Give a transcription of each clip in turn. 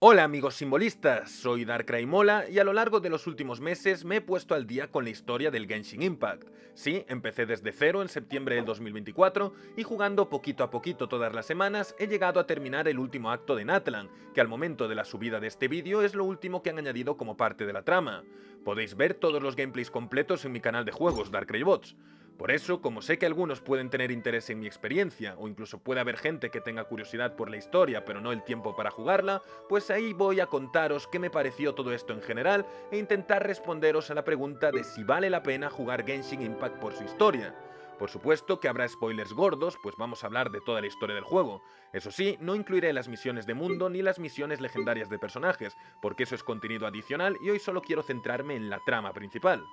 Hola amigos simbolistas, soy Darkraimola y a lo largo de los últimos meses me he puesto al día con la historia del Genshin Impact. Sí, empecé desde cero en septiembre del 2024 y jugando poquito a poquito todas las semanas he llegado a terminar el último acto de Natlan, que al momento de la subida de este vídeo es lo último que han añadido como parte de la trama. Podéis ver todos los gameplays completos en mi canal de juegos Darkraybots. Por eso, como sé que algunos pueden tener interés en mi experiencia, o incluso puede haber gente que tenga curiosidad por la historia pero no el tiempo para jugarla, pues ahí voy a contaros qué me pareció todo esto en general e intentar responderos a la pregunta de si vale la pena jugar Genshin Impact por su historia. Por supuesto que habrá spoilers gordos, pues vamos a hablar de toda la historia del juego. Eso sí, no incluiré las misiones de mundo ni las misiones legendarias de personajes, porque eso es contenido adicional y hoy solo quiero centrarme en la trama principal.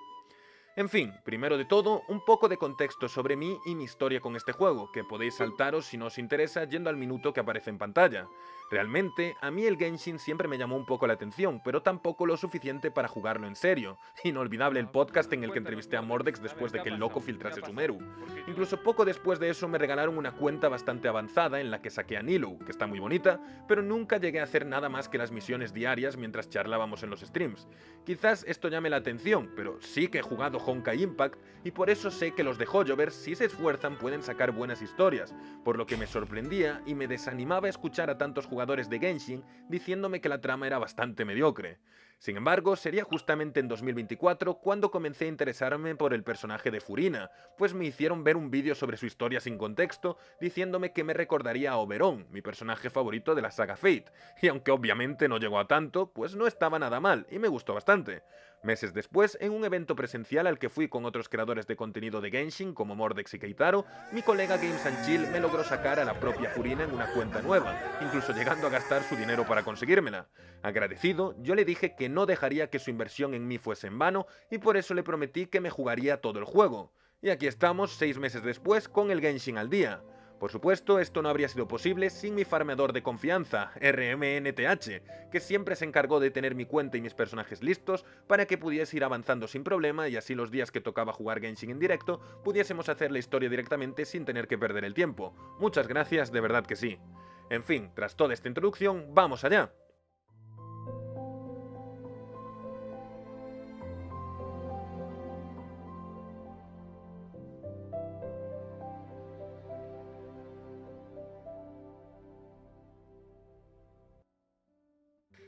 En fin, primero de todo, un poco de contexto sobre mí y mi historia con este juego, que podéis saltaros si no os interesa yendo al minuto que aparece en pantalla. Realmente, a mí el Genshin siempre me llamó un poco la atención, pero tampoco lo suficiente para jugarlo en serio. Inolvidable el podcast en el que entrevisté a Mordex después de que el loco filtrase su Meru. Incluso poco después de eso me regalaron una cuenta bastante avanzada en la que saqué a Nilou, que está muy bonita, pero nunca llegué a hacer nada más que las misiones diarias mientras charlábamos en los streams. Quizás esto llame la atención, pero sí que he jugado Honkai Impact y por eso sé que los de Hoyoverse, si se esfuerzan, pueden sacar buenas historias, por lo que me sorprendía y me desanimaba escuchar a tantos jugadores de Genshin diciéndome que la trama era bastante mediocre. Sin embargo, sería justamente en 2024 cuando comencé a interesarme por el personaje de Furina, pues me hicieron ver un vídeo sobre su historia sin contexto, diciéndome que me recordaría a Oberon, mi personaje favorito de la saga Fate, y aunque obviamente no llegó a tanto, pues no estaba nada mal y me gustó bastante. Meses después, en un evento presencial al que fui con otros creadores de contenido de Genshin como Mordex y Keitaro, mi colega Games and Chill me logró sacar a la propia Furina en una cuenta nueva, incluso llegando a gastar su dinero para conseguírmela. Agradecido, yo le dije que no dejaría que su inversión en mí fuese en vano y por eso le prometí que me jugaría todo el juego. Y aquí estamos, 6 meses después, con el Genshin al día. Por supuesto, esto no habría sido posible sin mi farmeador de confianza, RMNTH, que siempre se encargó de tener mi cuenta y mis personajes listos para que pudiese ir avanzando sin problema y así los días que tocaba jugar Genshin en directo pudiésemos hacer la historia directamente sin tener que perder el tiempo. Muchas gracias, de verdad que sí. En fin, tras toda esta introducción, ¡vamos allá!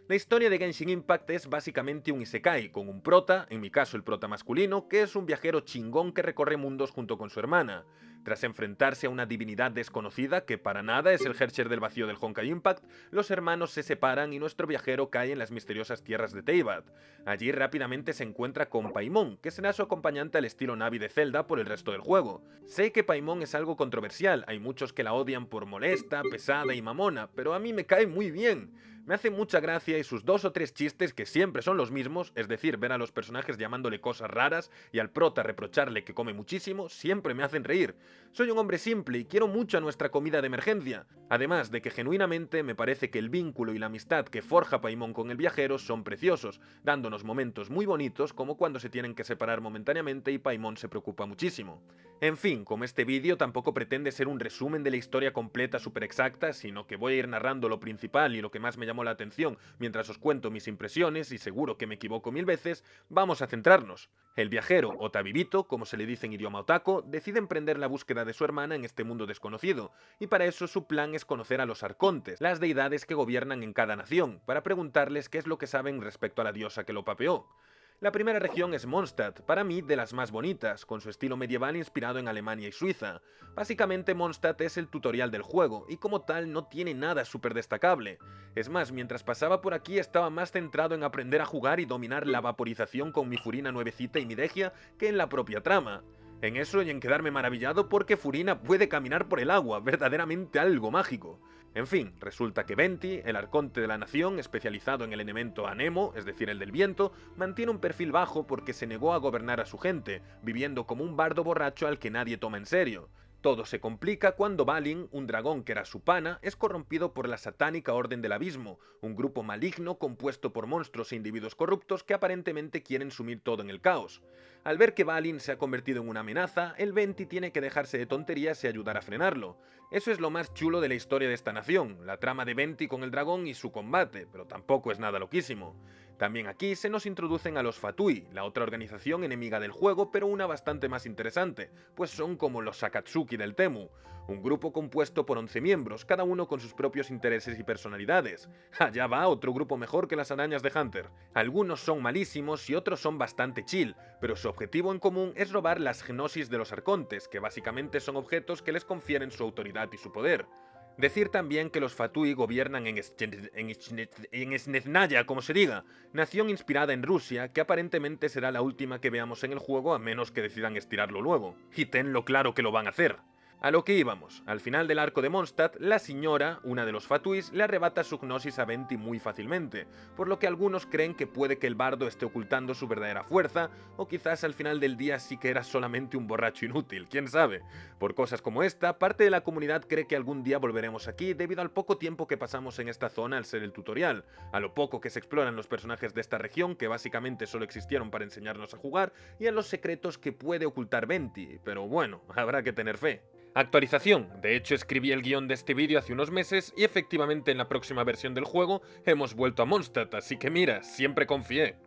La historia de Genshin Impact es básicamente un isekai, con un prota, en mi caso el prota masculino, que es un viajero chingón que recorre mundos junto con su hermana. Tras enfrentarse a una divinidad desconocida, que para nada es el Herrscher del vacío del Honkai Impact, los hermanos se separan y nuestro viajero cae en las misteriosas tierras de Teyvat. Allí rápidamente se encuentra con Paimon, que será su acompañante al estilo Navi de Zelda por el resto del juego. Sé que Paimon es algo controversial, hay muchos que la odian por molesta, pesada y mamona, pero a mí me cae muy bien. Me hace mucha gracia y sus 2 o 3 chistes que siempre son los mismos, es decir, ver a los personajes llamándole cosas raras y al prota reprocharle que come muchísimo, siempre me hacen reír. Soy un hombre simple y quiero mucho a nuestra comida de emergencia. Además de que genuinamente me parece que el vínculo y la amistad que forja Paimon con el viajero son preciosos, dándonos momentos muy bonitos como cuando se tienen que separar momentáneamente y Paimon se preocupa muchísimo. En fin, como este vídeo tampoco pretende ser un resumen de la historia completa súper exacta, sino que voy a ir narrando lo principal y lo que más me llamó la atención mientras os cuento mis impresiones y seguro que me equivoco 1000 veces, vamos a centrarnos. El viajero, o Tabibito, como se le dice en idioma otaku, decide emprender la búsqueda de su hermana en este mundo desconocido, y para eso su plan es conocer a los arcontes, las deidades que gobiernan en cada nación, para preguntarles qué es lo que saben respecto a la diosa que lo papeó. La primera región es Mondstadt, para mí de las más bonitas, con su estilo medieval inspirado en Alemania y Suiza. Básicamente Mondstadt es el tutorial del juego, y como tal no tiene nada súper destacable. Es más, mientras pasaba por aquí estaba más centrado en aprender a jugar y dominar la vaporización con mi Furina nuevecita y mi Degia que en la propia trama. En eso y en quedarme maravillado porque Furina puede caminar por el agua, verdaderamente algo mágico. En fin, resulta que Venti, el arconte de la nación, especializado en el elemento Anemo, es decir, el del viento, mantiene un perfil bajo porque se negó a gobernar a su gente, viviendo como un bardo borracho al que nadie toma en serio. Todo se complica cuando Balin, un dragón que era su pana, es corrompido por la satánica Orden del Abismo, un grupo maligno compuesto por monstruos e individuos corruptos que aparentemente quieren sumir todo en el caos. Al ver que Balin se ha convertido en una amenaza, el Venti tiene que dejarse de tonterías y ayudar a frenarlo. Eso es lo más chulo de la historia de esta nación, la trama de Venti con el dragón y su combate, pero tampoco es nada loquísimo. También aquí se nos introducen a los Fatui, la otra organización enemiga del juego, pero una bastante más interesante, pues son como los Akatsuki del Temu, un grupo compuesto por 11 miembros, cada uno con sus propios intereses y personalidades. Allá va otro grupo mejor que las arañas de Hunter. Algunos son malísimos y otros son bastante chill, pero su objetivo en común es robar las gnosis de los arcontes, que básicamente son objetos que les confieren su autoridad y su poder. Decir también que los Fatui gobiernan en Snezhnaya, como se diga, nación inspirada en Rusia, que aparentemente será la última que veamos en el juego a menos que decidan estirarlo luego. Y tenlo claro que lo van a hacer. A lo que íbamos, al final del arco de Mondstadt, la señora, una de los Fatuis, le arrebata su gnosis a Venti muy fácilmente, por lo que algunos creen que puede que el bardo esté ocultando su verdadera fuerza, o quizás al final del día sí que era solamente un borracho inútil, quién sabe. Por cosas como esta, parte de la comunidad cree que algún día volveremos aquí debido al poco tiempo que pasamos en esta zona al ser el tutorial, a lo poco que se exploran los personajes de esta región, que básicamente solo existieron para enseñarnos a jugar, y a los secretos que puede ocultar Venti, pero bueno, habrá que tener fe. Actualización. De hecho, escribí el guión de este vídeo hace unos meses y efectivamente en la próxima versión del juego hemos vuelto a Mondstadt, así que mira, siempre confié.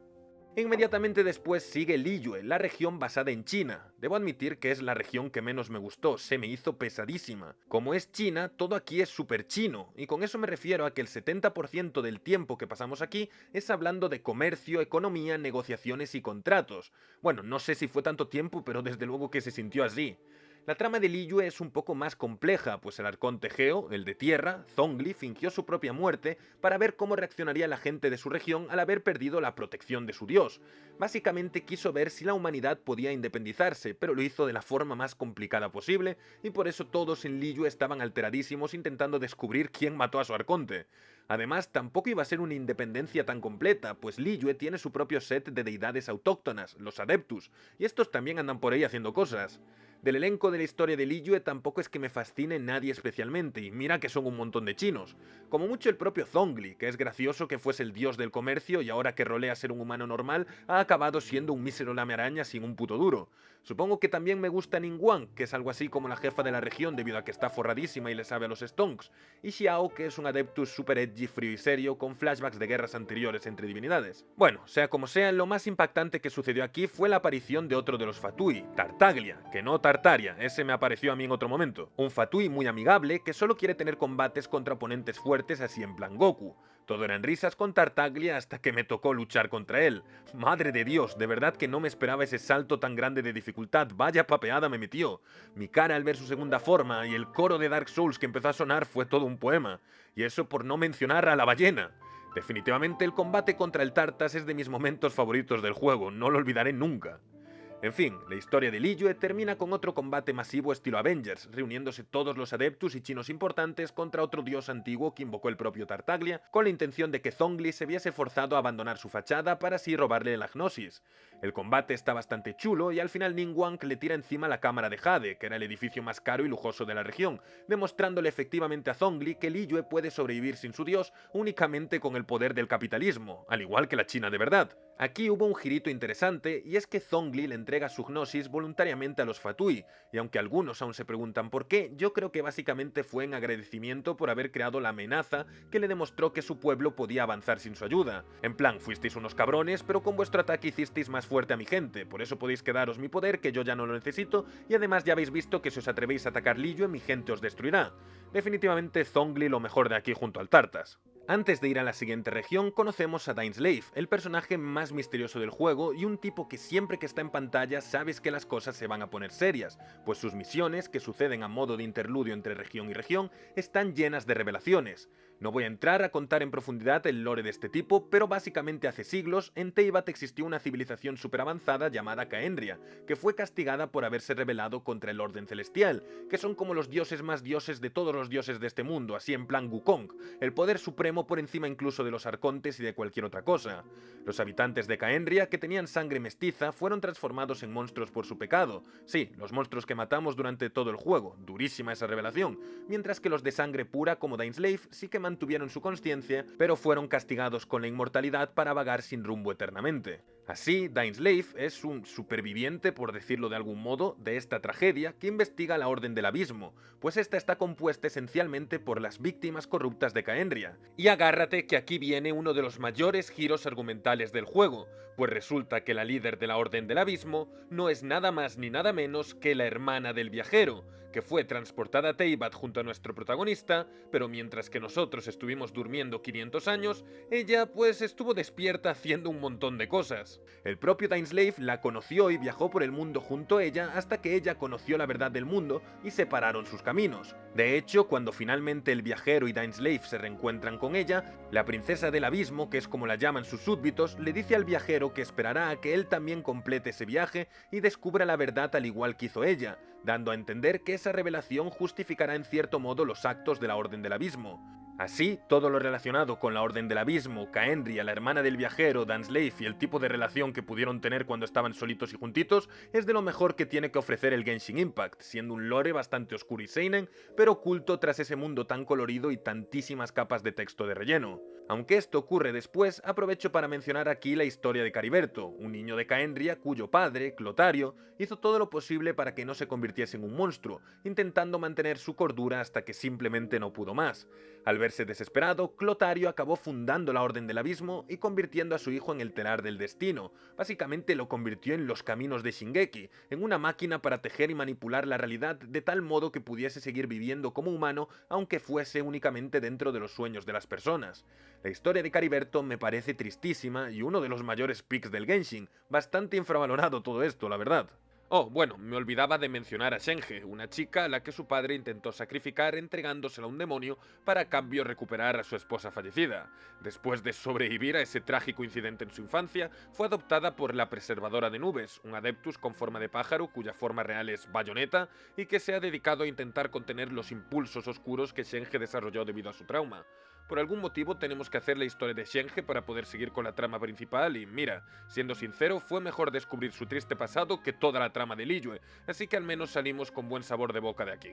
Inmediatamente después sigue Liyue, la región basada en China. Debo admitir que es la región que menos me gustó, se me hizo pesadísima. Como es China, todo aquí es súper chino, y con eso me refiero a que el 70% del tiempo que pasamos aquí es hablando de comercio, economía, negociaciones y contratos. Bueno, no sé si fue tanto tiempo, pero desde luego que se sintió así. La trama de Liyue es un poco más compleja, pues el arconte Geo, el de tierra, Zhongli, fingió su propia muerte para ver cómo reaccionaría la gente de su región al haber perdido la protección de su dios. Básicamente quiso ver si la humanidad podía independizarse, pero lo hizo de la forma más complicada posible, y por eso todos en Liyue estaban alteradísimos intentando descubrir quién mató a su arconte. Además, tampoco iba a ser una independencia tan completa, pues Liyue tiene su propio set de deidades autóctonas, los Adeptus, y estos también andan por ahí haciendo cosas. Del elenco de la historia de Liyue tampoco es que me fascine nadie especialmente, y mira que son un montón de chinos. Como mucho el propio Zhongli, que es gracioso que fuese el dios del comercio y ahora que rolea ser un humano normal, ha acabado siendo un mísero lamearaña sin un puto duro. Supongo que también me gusta Ningguang, que es algo así como la jefa de la región debido a que está forradísima y le sabe a los stonks, y Xiao, que es un adeptus super edgy, frío y serio, con flashbacks de guerras anteriores entre divinidades. Bueno, sea como sea, lo más impactante que sucedió aquí fue la aparición de otro de los Fatui, Tartaglia, que no Tartaria, ese me apareció a mí en otro momento. Un Fatui muy amigable que solo quiere tener combates contra oponentes fuertes así en plan Goku. Todo eran risas con Tartaglia hasta que me tocó luchar contra él. Madre de Dios, de verdad que no me esperaba ese salto tan grande de dificultad, vaya papeada me metió. Mi cara al ver su segunda forma y el coro de Dark Souls que empezó a sonar fue todo un poema. Y eso por no mencionar a la ballena. Definitivamente el combate contra el Tartas es de mis momentos favoritos del juego, no lo olvidaré nunca. En fin, la historia de Liyue termina con otro combate masivo estilo Avengers, reuniéndose todos los adeptus y chinos importantes contra otro dios antiguo que invocó el propio Tartaglia, con la intención de que Zhongli se viese forzado a abandonar su fachada para así robarle la gnosis. El combate está bastante chulo y al final Ningguang le tira encima la cámara de Jade, que era el edificio más caro y lujoso de la región, demostrándole efectivamente a Zhongli que Liyue puede sobrevivir sin su dios únicamente con el poder del capitalismo, al igual que la China de verdad. Aquí hubo un girito interesante y es que Zhongli le entrega su gnosis voluntariamente a los Fatui, y aunque algunos aún se preguntan por qué, yo creo que básicamente fue en agradecimiento por haber creado la amenaza que le demostró que su pueblo podía avanzar sin su ayuda. En plan, fuisteis unos cabrones, pero con vuestro ataque hicisteis más fuerte a mi gente, por eso podéis quedaros mi poder, que yo ya no lo necesito, y además ya habéis visto que si os atrevéis a atacar Liyue, mi gente os destruirá. Definitivamente Zhongli lo mejor de aquí junto al Tartas. Antes de ir a la siguiente región, conocemos a Dainsleif, el personaje más misterioso del juego y un tipo que siempre que está en pantalla sabes que las cosas se van a poner serias, pues sus misiones, que suceden a modo de interludio entre región y región, están llenas de revelaciones. No voy a entrar a contar en profundidad el lore de este tipo, pero básicamente hace siglos en Teyvat existió una civilización super avanzada llamada Khaenri'ah, que fue castigada por haberse rebelado contra el Orden Celestial, que son como los dioses más dioses de todos los dioses de este mundo, así en plan Wukong, el poder supremo por encima incluso de los arcontes y de cualquier otra cosa. Los habitantes de Khaenri'ah, que tenían sangre mestiza, fueron transformados en monstruos por su pecado. Sí, los monstruos que matamos durante todo el juego, durísima esa revelación, mientras que los de sangre pura como Dainsleif sí que mantuvieron su consciencia, pero fueron castigados con la inmortalidad para vagar sin rumbo eternamente. Así, Dainsleif es un superviviente, por decirlo de algún modo, de esta tragedia que investiga la Orden del Abismo, pues esta está compuesta esencialmente por las víctimas corruptas de Caendria. Y agárrate que aquí viene uno de los mayores giros argumentales del juego, pues resulta que la líder de la Orden del Abismo no es nada más ni nada menos que la hermana del viajero, que fue transportada a Teyvat junto a nuestro protagonista, pero mientras que nosotros estuvimos durmiendo 500 años, ella pues estuvo despierta haciendo un montón de cosas. El propio Dainsleif la conoció y viajó por el mundo junto a ella hasta que ella conoció la verdad del mundo y separaron sus caminos. De hecho, cuando finalmente el viajero y Dainsleif se reencuentran con ella, la princesa del abismo, que es como la llaman sus súbditos, le dice al viajero que esperará a que él también complete ese viaje y descubra la verdad al igual que hizo ella, dando a entender que esa revelación justificará en cierto modo los actos de la Orden del Abismo. Así, todo lo relacionado con la Orden del Abismo, Caendria, la hermana del viajero, Dainsleif y el tipo de relación que pudieron tener cuando estaban solitos y juntitos, es de lo mejor que tiene que ofrecer el Genshin Impact, siendo un lore bastante oscuro y seinen, pero oculto tras ese mundo tan colorido y tantísimas capas de texto de relleno. Aunque esto ocurre después, aprovecho para mencionar aquí la historia de Cariberto, un niño de Caendria cuyo padre, Clotario, hizo todo lo posible para que no se convirtiese en un monstruo, intentando mantener su cordura hasta que simplemente no pudo más. Al verse desesperado, Clotario acabó fundando la Orden del Abismo y convirtiendo a su hijo en el telar del destino. Básicamente lo convirtió en los caminos de Shingeki, en una máquina para tejer y manipular la realidad de tal modo que pudiese seguir viviendo como humano, aunque fuese únicamente dentro de los sueños de las personas. La historia de Cariberto me parece tristísima y uno de los mayores pics del Genshin, bastante infravalorado todo esto, la verdad. Oh, bueno, me olvidaba de mencionar a Shenge, una chica a la que su padre intentó sacrificar entregándosela a un demonio para a cambio recuperar a su esposa fallecida. Después de sobrevivir a ese trágico incidente en su infancia, fue adoptada por la Preservadora de Nubes, un Adeptus con forma de pájaro cuya forma real es Bayonetta y que se ha dedicado a intentar contener los impulsos oscuros que Shenge desarrolló debido a su trauma. Por algún motivo tenemos que hacer la historia de Shenge para poder seguir con la trama principal y mira, siendo sincero, fue mejor descubrir su triste pasado que toda la trama de Liyue, así que al menos salimos con buen sabor de boca de aquí.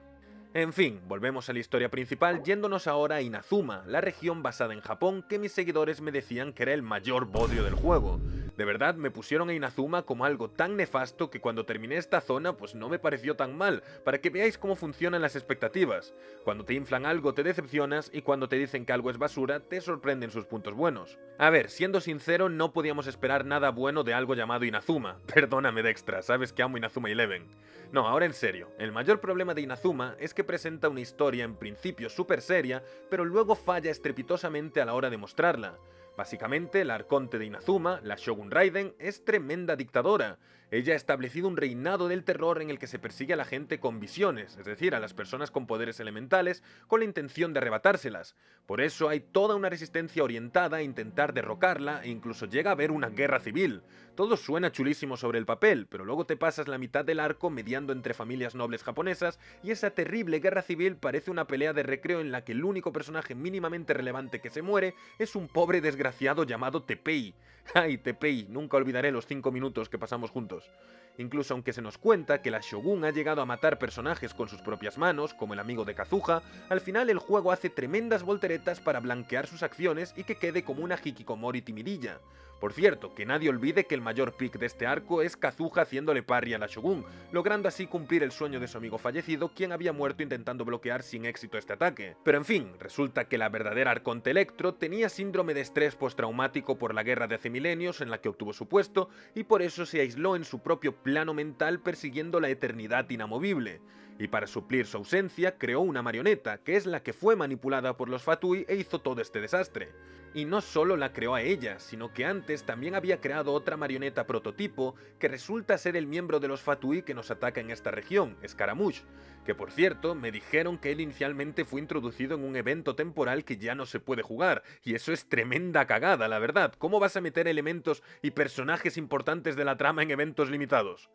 En fin, volvemos a la historia principal yéndonos ahora a Inazuma, la región basada en Japón que mis seguidores me decían que era el mayor bodrio del juego. De verdad, me pusieron a Inazuma como algo tan nefasto que cuando terminé esta zona pues no me pareció tan mal, para que veáis cómo funcionan las expectativas. Cuando te inflan algo te decepcionas y cuando te dicen que algo es basura te sorprenden sus puntos buenos. A ver, siendo sincero, no podíamos esperar nada bueno de algo llamado Inazuma. Perdóname Dextra, sabes que amo Inazuma Eleven. No, ahora en serio, el mayor problema de Inazuma es que presenta una historia en principio súper seria, pero luego falla estrepitosamente a la hora de mostrarla. Básicamente, la arconte de Inazuma, la Shogun Raiden, es tremenda dictadora. Ella ha establecido un reinado del terror en el que se persigue a la gente con visiones, es decir, a las personas con poderes elementales, con la intención de arrebatárselas. Por eso hay toda una resistencia orientada a intentar derrocarla e incluso llega a haber una guerra civil. Todo suena chulísimo sobre el papel, pero luego te pasas la mitad del arco mediando entre familias nobles japonesas y esa terrible guerra civil parece una pelea de recreo en la que el único personaje mínimamente relevante que se muere es un pobre desgraciado llamado Teppei. Ay, Teppei, nunca olvidaré los 5 minutos que pasamos juntos. Incluso aunque se nos cuenta que la Shogun ha llegado a matar personajes con sus propias manos, como el amigo de Kazuha, al final el juego hace tremendas volteretas para blanquear sus acciones y que quede como una hikikomori timidilla. Por cierto, que nadie olvide que el mayor pick de este arco es Kazuha haciéndole parry a la Shogun, logrando así cumplir el sueño de su amigo fallecido, quien había muerto intentando bloquear sin éxito este ataque. Pero en fin, resulta que la verdadera Arconte Electro tenía síndrome de estrés postraumático por la guerra de hace milenios en la que obtuvo su puesto, y por eso se aisló en su propio plano mental persiguiendo la eternidad inamovible. Y para suplir su ausencia creó una marioneta, que es la que fue manipulada por los Fatui e hizo todo este desastre. Y no solo la creó a ella, sino que antes también había creado otra marioneta prototipo que resulta ser el miembro de los Fatui que nos ataca en esta región, Scaramouche, que por cierto me dijeron que él inicialmente fue introducido en un evento temporal que ya no se puede jugar, y eso es tremenda cagada, la verdad. ¿Cómo vas a meter elementos y personajes importantes de la trama en eventos limitados?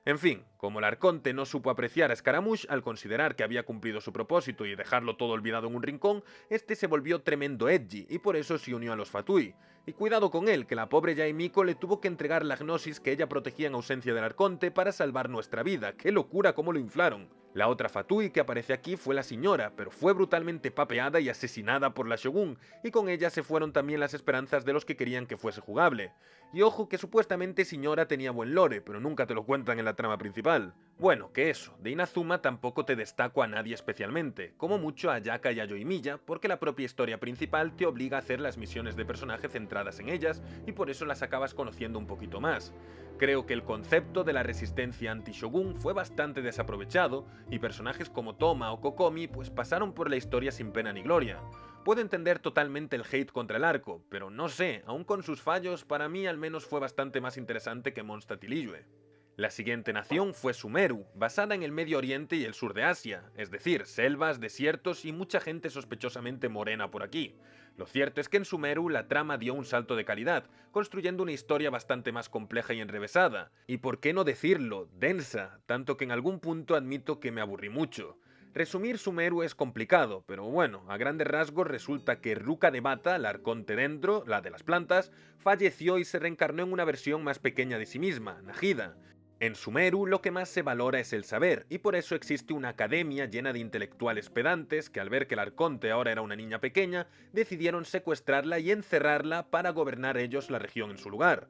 En fin, como el Arconte no supo apreciar a Scaramouche al considerar que había cumplido su propósito y dejarlo todo olvidado en un rincón, este se volvió tremendo edgy y por eso se unió a los Fatui. Y cuidado con él, que la pobre Yaemiko le tuvo que entregar la gnosis que ella protegía en ausencia del arconte para salvar nuestra vida. ¡Qué locura cómo lo inflaron! La otra Fatui que aparece aquí fue la señora, pero fue brutalmente papeada y asesinada por la Shogun, y con ella se fueron también las esperanzas de los que querían que fuese jugable. Y ojo que supuestamente señora tenía buen lore, pero nunca te lo cuentan en la trama principal. Bueno, que eso, de Inazuma tampoco te destaco a nadie especialmente, como mucho a Yaka y a Yoimiya, porque la propia historia principal te obliga a hacer las misiones de personaje centradas en ellas, y por eso las acabas conociendo un poquito más. Creo que el concepto de la resistencia anti-shogun fue bastante desaprovechado, y personajes como Toma o Kokomi pues pasaron por la historia sin pena ni gloria. Puedo entender totalmente el hate contra el arco, pero no sé, aun con sus fallos, para mí al menos fue bastante más interesante que Mondstadt Ilyllue. La siguiente nación fue Sumeru, basada en el Medio Oriente y el sur de Asia, es decir, selvas, desiertos y mucha gente sospechosamente morena por aquí. Lo cierto es que en Sumeru la trama dio un salto de calidad, construyendo una historia bastante más compleja y enrevesada, y por qué no decirlo, densa, tanto que en algún punto admito que me aburrí mucho. Resumir Sumeru es complicado, pero bueno, a grandes rasgos resulta que Ruka de Bata, la arconte dentro, la de las plantas, falleció y se reencarnó en una versión más pequeña de sí misma, Nahida. En Sumeru lo que más se valora es el saber, y por eso existe una academia llena de intelectuales pedantes que al ver que el arconte ahora era una niña pequeña, decidieron secuestrarla y encerrarla para gobernar ellos la región en su lugar.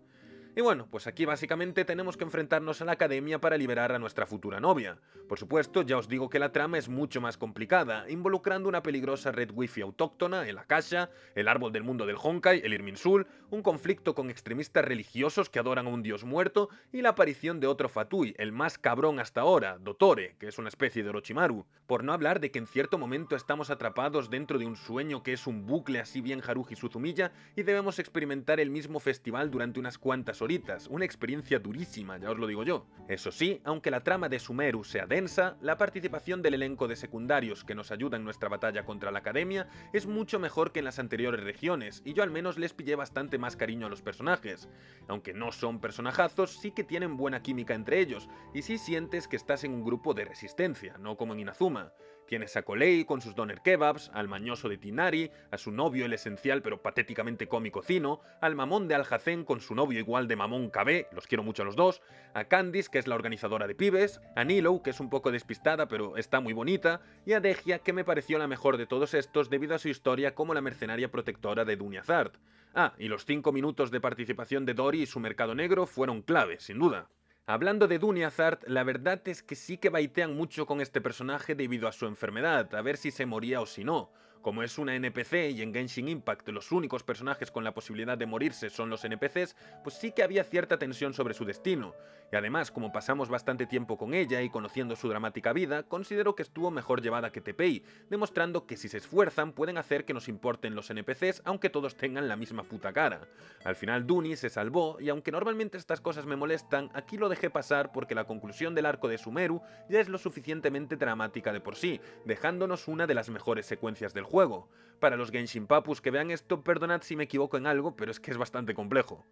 Y bueno, pues aquí básicamente tenemos que enfrentarnos a la academia para liberar a nuestra futura novia. Por supuesto, ya os digo que la trama es mucho más complicada, involucrando una peligrosa red wifi autóctona, el Akasha, el árbol del mundo del Honkai, el Irminsul, un conflicto con extremistas religiosos que adoran a un dios muerto y la aparición de otro Fatui, el más cabrón hasta ahora, Dotore, que es una especie de Orochimaru. Por no hablar de que en cierto momento estamos atrapados dentro de un sueño que es un bucle así bien Haruhi Suzumiya y debemos experimentar el mismo festival durante unas cuantas horitas, una experiencia durísima, ya os lo digo yo. Eso sí, aunque la trama de Sumeru sea densa, la participación del elenco de secundarios que nos ayuda en nuestra batalla contra la academia es mucho mejor que en las anteriores regiones, y yo al menos les pillé bastante más cariño a los personajes. Aunque no son personajazos, sí que tienen buena química entre ellos, y sí sientes que estás en un grupo de resistencia, no como en Inazuma. Tienes a Kolei con sus doner kebabs, al mañoso de Tinari, a su novio el esencial pero patéticamente cómico Zino, al mamón de Alhacén con su novio igual de mamón KB, los quiero mucho a los dos, a Candice que es la organizadora de pibes, a Nilou que es un poco despistada pero está muy bonita, y a Dehya que me pareció la mejor de todos estos debido a su historia como la mercenaria protectora de Dunyazard. Ah, y los 5 minutos de participación de Dori y su mercado negro fueron clave, sin duda. Hablando de Dunyazard, la verdad es que sí que baitean mucho con este personaje debido a su enfermedad, a ver si se moría o si no. Como es una NPC y en Genshin Impact los únicos personajes con la posibilidad de morirse son los NPCs, pues sí que había cierta tensión sobre su destino. Y además, como pasamos bastante tiempo con ella y conociendo su dramática vida, considero que estuvo mejor llevada que TPI, demostrando que si se esfuerzan pueden hacer que nos importen los NPCs aunque todos tengan la misma puta cara. Al final Duni se salvó y aunque normalmente estas cosas me molestan, aquí lo dejé pasar porque la conclusión del arco de Sumeru ya es lo suficientemente dramática de por sí, dejándonos una de las mejores secuencias del juego. Para los Genshin Papus que vean esto, perdonad si me equivoco en algo, pero es que es bastante complejo.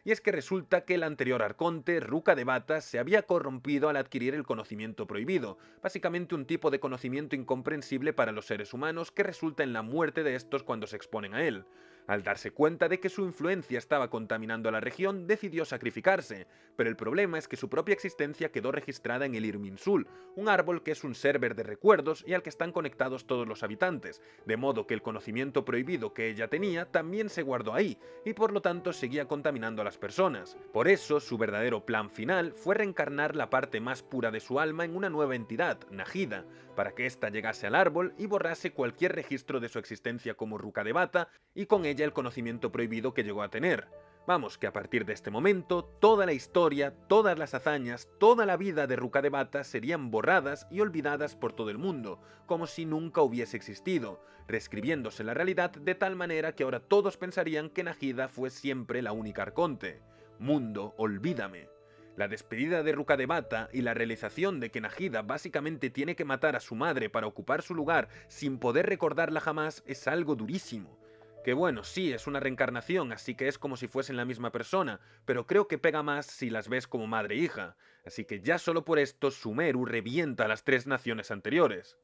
Y es que resulta que el anterior arconte, Ruka de Bata, se había corrompido al adquirir el conocimiento prohibido, básicamente un tipo de conocimiento incomprensible para los seres humanos que resulta en la muerte de estos cuando se exponen a él. Al darse cuenta de que su influencia estaba contaminando a la región, decidió sacrificarse, pero el problema es que su propia existencia quedó registrada en el Irminsul, un árbol que es un server de recuerdos y al que están conectados todos los habitantes, de modo que el conocimiento prohibido que ella tenía también se guardó ahí, y por lo tanto seguía contaminando a las personas. Por eso, su verdadero plan final fue reencarnar la parte más pura de su alma en una nueva entidad, Nahida, para que ésta llegase al árbol y borrase cualquier registro de su existencia como Ruka de Bata, y con ella el conocimiento prohibido que llegó a tener. Vamos, que a partir de este momento, toda la historia, todas las hazañas, toda la vida de Ruka de Bata serían borradas y olvidadas por todo el mundo, como si nunca hubiese existido, reescribiéndose la realidad de tal manera que ahora todos pensarían que Nahida fue siempre la única arconte. Mundo, olvídame. La despedida de Ruka de Bata y la realización de que Nahida básicamente tiene que matar a su madre para ocupar su lugar sin poder recordarla jamás es algo durísimo. Que bueno, sí, es una reencarnación, así que es como si fuesen la misma persona, pero creo que pega más si las ves como madre e hija, así que ya solo por esto Sumeru revienta a las 3 naciones anteriores.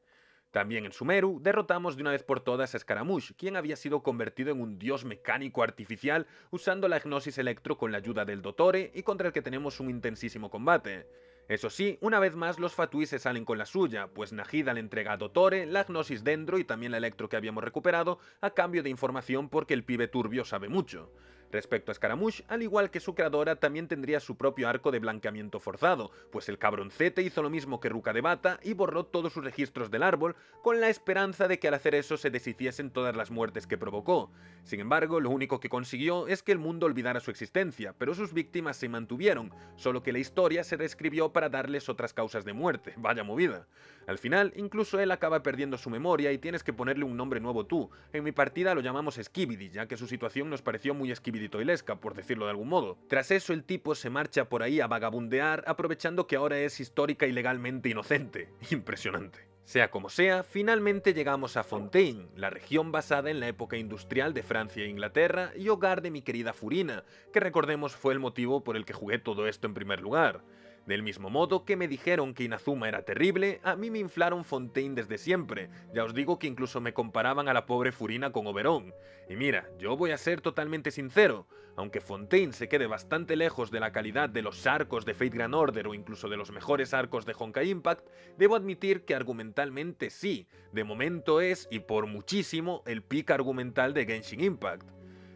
También en Sumeru derrotamos de una vez por todas a Scaramouche, quien había sido convertido en un dios mecánico artificial usando la Gnosis Electro con la ayuda del Dottore y contra el que tenemos un intensísimo combate. Eso sí, una vez más los Fatui se salen con la suya, pues Nahida le entrega a Dottore la Gnosis Dendro y también la Electro que habíamos recuperado a cambio de información porque el pibe turbio sabe mucho. Respecto a Scaramouche, al igual que su creadora, también tendría su propio arco de blanqueamiento forzado, pues el cabroncete hizo lo mismo que Ruka de Bata y borró todos sus registros del árbol, con la esperanza de que al hacer eso se deshiciesen todas las muertes que provocó. Sin embargo, lo único que consiguió es que el mundo olvidara su existencia, pero sus víctimas se mantuvieron, solo que la historia se reescribió para darles otras causas de muerte, vaya movida. Al final, incluso él acaba perdiendo su memoria y tienes que ponerle un nombre nuevo tú. En mi partida lo llamamos Skibidi, ya que su situación nos pareció muy skibiditoilesca, por decirlo de algún modo. Tras eso el tipo se marcha por ahí a vagabundear, aprovechando que ahora es histórica y legalmente inocente. Impresionante. Sea como sea, finalmente llegamos a Fontaine, la región basada en la época industrial de Francia e Inglaterra y hogar de mi querida Furina, que recordemos fue el motivo por el que jugué todo esto en primer lugar. Del mismo modo que me dijeron que Inazuma era terrible, a mí me inflaron Fontaine desde siempre. Ya os digo que incluso me comparaban a la pobre Furina con Oberon. Y mira, yo voy a ser totalmente sincero, aunque Fontaine se quede bastante lejos de la calidad de los arcos de Fate Grand Order o incluso de los mejores arcos de Honkai Impact, debo admitir que argumentalmente sí, de momento es, y por muchísimo, el pick argumental de Genshin Impact.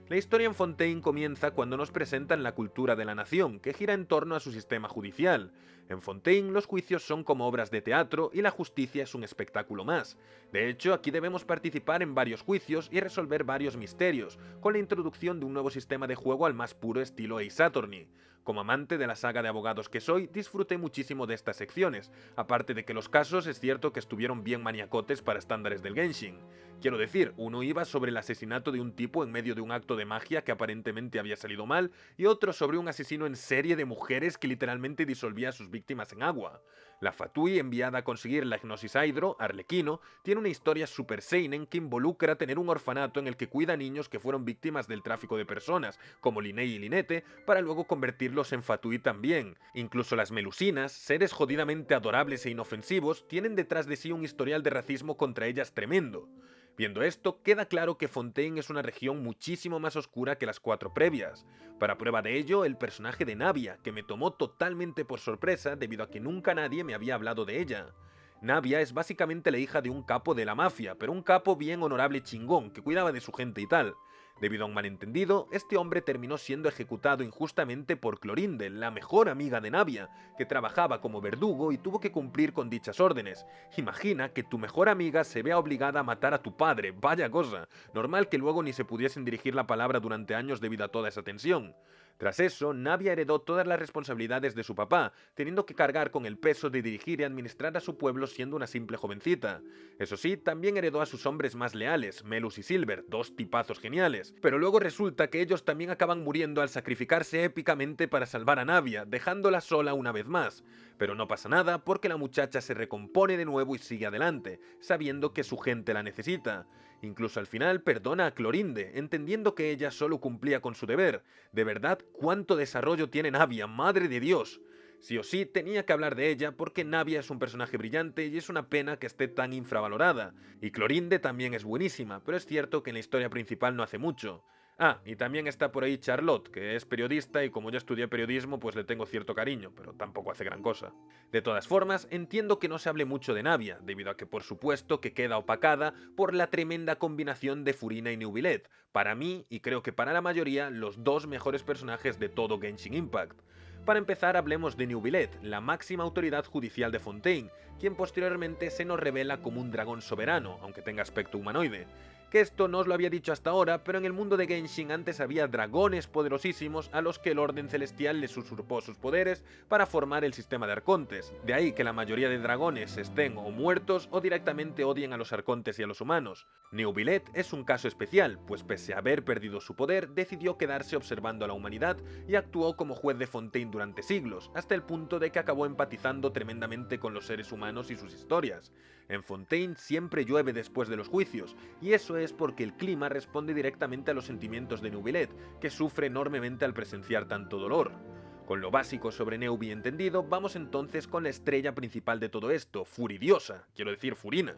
La historia en Fontaine comienza cuando nos presentan la cultura de la nación, que gira en torno a su sistema judicial. En Fontaine los juicios son como obras de teatro y la justicia es un espectáculo más. De hecho, aquí debemos participar en varios juicios y resolver varios misterios, con la introducción de un nuevo sistema de juego al más puro estilo Ace Attorney. Como amante de la saga de abogados que soy, disfruté muchísimo de estas secciones, aparte de que los casos es cierto que estuvieron bien maniacotes para estándares del Genshin. Quiero decir, uno iba sobre el asesinato de un tipo en medio de un acto de magia que aparentemente había salido mal, y otro sobre un asesino en serie de mujeres que literalmente disolvía a sus víctimas en agua. La Fatui, enviada a conseguir la Gnosis Hydro, Arlequino, tiene una historia super seinen que involucra tener un orfanato en el que cuida a niños que fueron víctimas del tráfico de personas, como Linnei y Linette, para luego convertirlos en Fatui también. Incluso las Melusinas, seres jodidamente adorables e inofensivos, tienen detrás de sí un historial de racismo contra ellas tremendo. Viendo esto, queda claro que Fontaine es una región muchísimo más oscura que las 4 previas. Para prueba de ello, el personaje de Navia, que me tomó totalmente por sorpresa debido a que nunca nadie me había hablado de ella. Navia es básicamente la hija de un capo de la mafia, pero un capo bien honorable chingón, que cuidaba de su gente y tal. Debido a un malentendido, este hombre terminó siendo ejecutado injustamente por Clorinde, la mejor amiga de Navia, que trabajaba como verdugo y tuvo que cumplir con dichas órdenes. Imagina que tu mejor amiga se vea obligada a matar a tu padre, vaya cosa. Normal que luego ni se pudiesen dirigir la palabra durante años debido a toda esa tensión. Tras eso, Navia heredó todas las responsabilidades de su papá, teniendo que cargar con el peso de dirigir y administrar a su pueblo siendo una simple jovencita. Eso sí, también heredó a sus hombres más leales, Melus y Silver, dos tipazos geniales, pero luego resulta que ellos también acaban muriendo al sacrificarse épicamente para salvar a Navia, dejándola sola una vez más. Pero no pasa nada porque la muchacha se recompone de nuevo y sigue adelante, sabiendo que su gente la necesita. Incluso al final perdona a Clorinde, entendiendo que ella solo cumplía con su deber. De verdad, ¿cuánto desarrollo tiene Navia? ¡Madre de Dios! Sí o sí, tenía que hablar de ella porque Navia es un personaje brillante y es una pena que esté tan infravalorada. Y Clorinde también es buenísima, pero es cierto que en la historia principal no hace mucho. Ah, y también está por ahí Charlotte, que es periodista y como yo estudié periodismo pues le tengo cierto cariño, pero tampoco hace gran cosa. De todas formas, entiendo que no se hable mucho de Navia, debido a que por supuesto que queda opacada por la tremenda combinación de Furina y Neuvillette, para mí, y creo que para la mayoría, los dos mejores personajes de todo Genshin Impact. Para empezar, hablemos de Neuvillette, la máxima autoridad judicial de Fontaine, quien posteriormente se nos revela como un dragón soberano, aunque tenga aspecto humanoide. Que esto no os lo había dicho hasta ahora, pero en el mundo de Genshin antes había dragones poderosísimos a los que el Orden Celestial les usurpó sus poderes para formar el sistema de arcontes. De ahí que la mayoría de dragones estén o muertos o directamente odien a los arcontes y a los humanos. Neuvillette es un caso especial, pues pese a haber perdido su poder, decidió quedarse observando a la humanidad y actuó como juez de Fontaine durante siglos, hasta el punto de que acabó empatizando tremendamente con los seres humanos y sus historias. En Fontaine siempre llueve después de los juicios, y eso es porque el clima responde directamente a los sentimientos de Neuvillette, que sufre enormemente al presenciar tanto dolor. Con lo básico sobre Neuvi entendido, vamos entonces con la estrella principal de todo esto, Furidiosa, quiero decir Furina.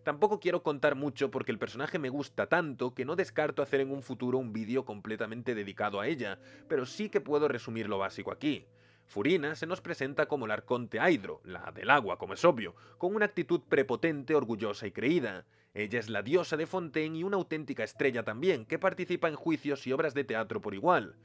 Tampoco quiero contar mucho porque el personaje me gusta tanto que no descarto hacer en un futuro un vídeo completamente dedicado a ella, pero sí que puedo resumir lo básico aquí. Furina se nos presenta como la arconte Hydro, la del agua, como es obvio, con una actitud prepotente, orgullosa y creída. Ella es la diosa de Fontaine y una auténtica estrella también, que participa en juicios y obras de teatro por igual.